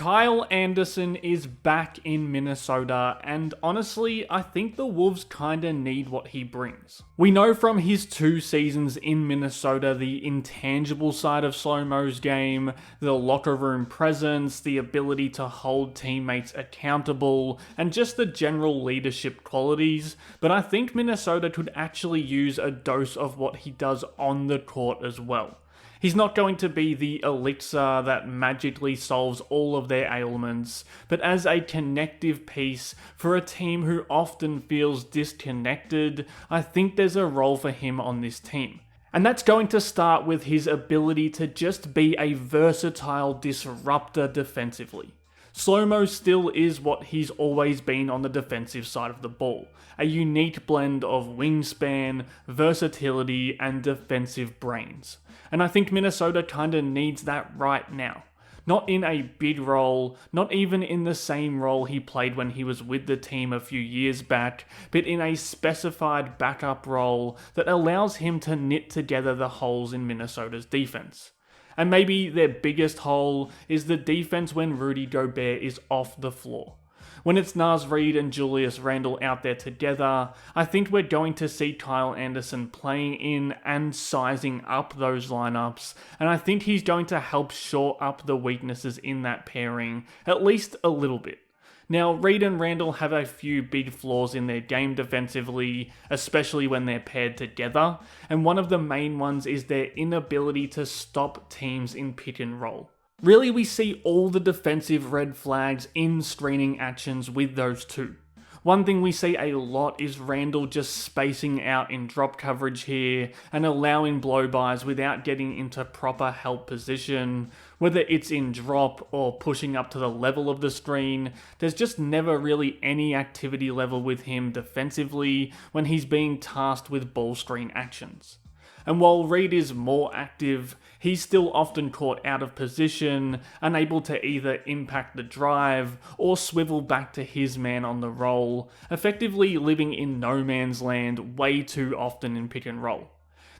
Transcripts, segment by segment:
Kyle Anderson is back in Minnesota, and honestly, I think the Wolves kinda need what he brings. We know from his 2 seasons in Minnesota the intangible side of Slow-Mo's game, the locker room presence, the ability to hold teammates accountable, and just the general leadership qualities, but I think Minnesota could actually use a dose of what he does on the court as well. He's not going to be the elixir that magically solves all of their ailments, but as a connective piece for a team who often feels disconnected, I think there's a role for him on this team. And that's going to start with his ability to just be a versatile disruptor defensively. Slow-Mo still is what he's always been on the defensive side of the ball. A unique blend of wingspan, versatility, and defensive brains. And I think Minnesota kinda needs that right now. Not in a big role, not even in the same role he played when he was with the team a few years back, but in a specified backup role that allows him to knit together the holes in Minnesota's defense. And maybe their biggest hole is the defense when Rudy Gobert is off the floor. When it's Naz Reid and Julius Randle out there together, I think we're going to see Kyle Anderson playing in and sizing up those lineups, and I think he's going to help shore up the weaknesses in that pairing, at least a little bit. Now, Reid and Randle have a few big flaws in their game defensively, especially when they're paired together, and one of the main ones is their inability to stop teams in pick and roll. Really, we see all the defensive red flags in screening actions with those two. One thing we see a lot is Randle just spacing out in drop coverage here and allowing blow-bys without getting into proper help position. Whether it's in drop or pushing up to the level of the screen, there's just never really any activity level with him defensively when he's being tasked with ball screen actions. And while Reid is more active, he's still often caught out of position, unable to either impact the drive or swivel back to his man on the roll, effectively living in no man's land way too often in pick and roll.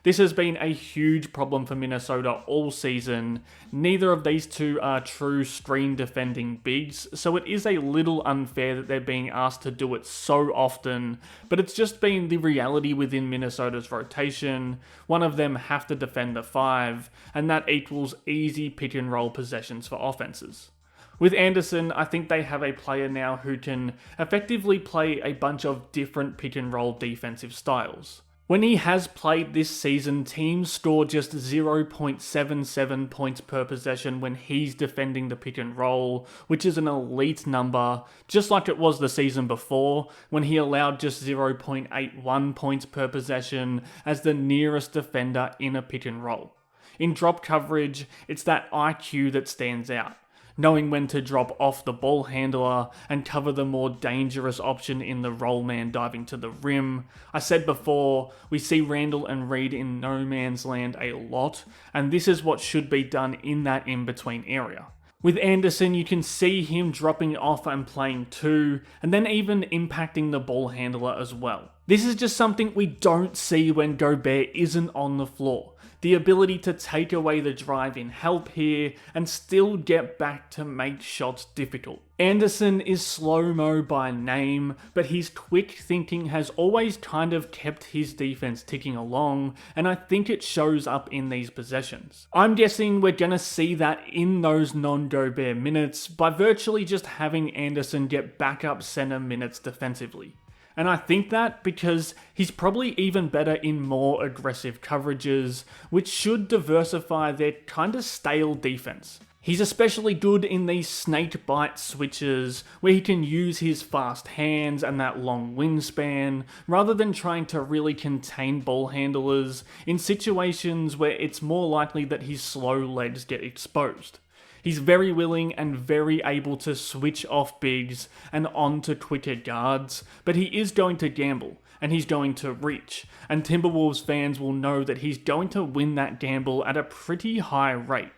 This has been a huge problem for Minnesota all season. Neither of these two are true screen defending bigs, so it is a little unfair that they're being asked to do it so often, but it's just been the reality within Minnesota's rotation. One of them have to defend the 5, and that equals easy pick and roll possessions for offenses. With Anderson, I think they have a player now who can effectively play a bunch of different pick and roll defensive styles. When he has played this season, teams score just 0.77 points per possession when he's defending the pick and roll, which is an elite number, just like it was the season before, when he allowed just 0.81 points per possession as the nearest defender in a pick and roll. In drop coverage, it's that IQ that stands out. Knowing when to drop off the ball handler and cover the more dangerous option in the roll man diving to the rim. I said before, we see Randle and Reid in no man's land a lot, and this is what should be done in that in-between area. With Anderson, you can see him dropping off and playing 2, and then even impacting the ball handler as well. This is just something we don't see when Gobert isn't on the floor. The ability to take away the drive in help here and still get back to make shots difficult. Anderson is slow-mo by name, but his quick thinking has always kind of kept his defense ticking along, and I think it shows up in these possessions. I'm guessing we're gonna see that in those non-Gobert minutes by virtually just having Anderson get backup center minutes defensively. And I think that because he's probably even better in more aggressive coverages, which should diversify their kinda stale defense. He's especially good in these snake bite switches, where he can use his fast hands and that long wingspan, rather than trying to really contain ball handlers in situations where it's more likely that his slow legs get exposed. He's very willing and very able to switch off bigs and onto quicker guards, but he is going to gamble, and he's going to reach, and Timberwolves fans will know that he's going to win that gamble at a pretty high rate.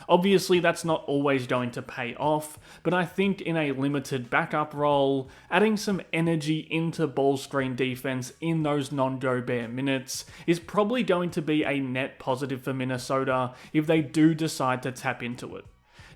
Obviously, that's not always going to pay off, but I think in a limited backup role, adding some energy into ball screen defense in those non-Gobert minutes is probably going to be a net positive for Minnesota if they do decide to tap into it.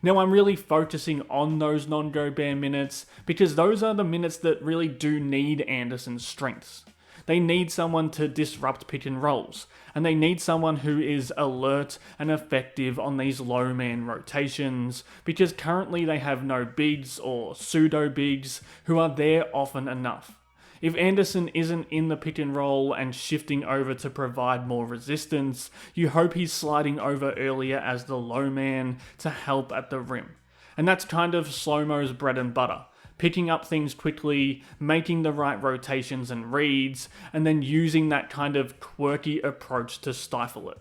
Now I'm really focusing on those non-Gobert minutes because those are the minutes that really do need Anderson's strengths. They need someone to disrupt pick and rolls, and they need someone who is alert and effective on these low man rotations, because currently they have no bigs or pseudo bigs who are there often enough. If Anderson isn't in the pick and roll and shifting over to provide more resistance, you hope he's sliding over earlier as the low man to help at the rim. And that's kind of Slow-Mo's bread and butter. Picking up things quickly, making the right rotations and reads, and then using that kind of quirky approach to stifle it.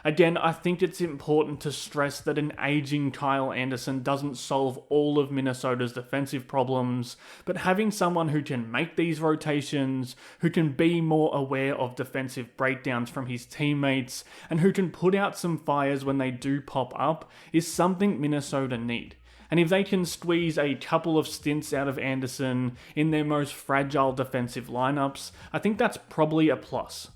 Again, I think it's important to stress that an aging Kyle Anderson doesn't solve all of Minnesota's defensive problems, but having someone who can make these rotations, who can be more aware of defensive breakdowns from his teammates, and who can put out some fires when they do pop up, is something Minnesota need. And if they can squeeze a couple of stints out of Anderson in their most fragile defensive lineups, I think that's probably a plus.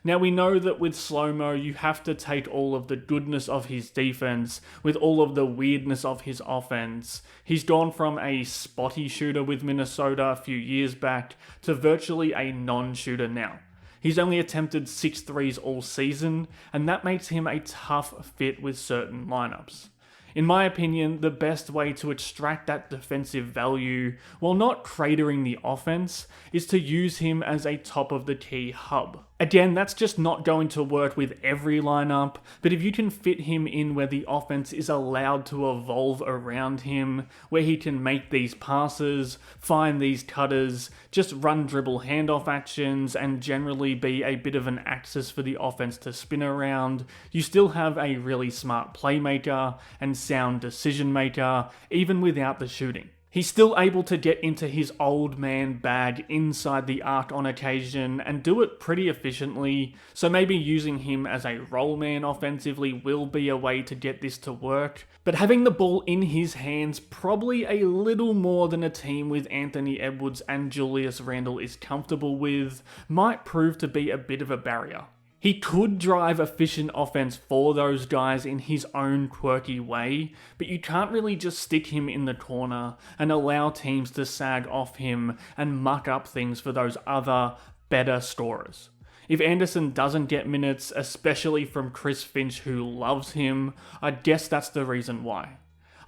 Now we know that with Slow-Mo, you have to take all of the goodness of his defense with all of the weirdness of his offense. He's gone from a spotty shooter with Minnesota a few years back to virtually a non-shooter now. He's only attempted 6 threes all season, and that makes him a tough fit with certain lineups. In my opinion, the best way to extract that defensive value, while not cratering the offense, is to use him as a top of the key hub. Again, that's just not going to work with every lineup, but if you can fit him in where the offense is allowed to evolve around him, where he can make these passes, find these cutters, just run dribble handoff actions, and generally be a bit of an axis for the offense to spin around, you still have a really smart playmaker and sound decision maker, even without the shooting. He's still able to get into his old man bag inside the arc on occasion and do it pretty efficiently, so maybe using him as a roll man offensively will be a way to get this to work. But having the ball in his hands probably a little more than a team with Anthony Edwards and Julius Randle is comfortable with might prove to be a bit of a barrier. He could drive efficient offense for those guys in his own quirky way, but you can't really just stick him in the corner and allow teams to sag off him and muck up things for those other, better scorers. If Anderson doesn't get minutes, especially from Chris Finch who loves him, I guess that's the reason why.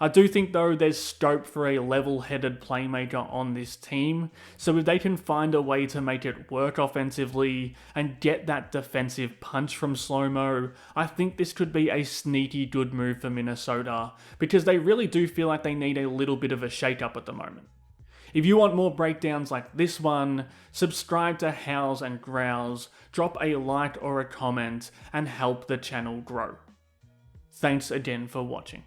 I do think though there's scope for a level-headed playmaker on this team, so if they can find a way to make it work offensively and get that defensive punch from Slow-Mo, I think this could be a sneaky good move for Minnesota, because they really do feel like they need a little bit of a shake-up at the moment. If you want more breakdowns like this one, subscribe to Howls and Growls, drop a like or a comment, and help the channel grow. Thanks again for watching.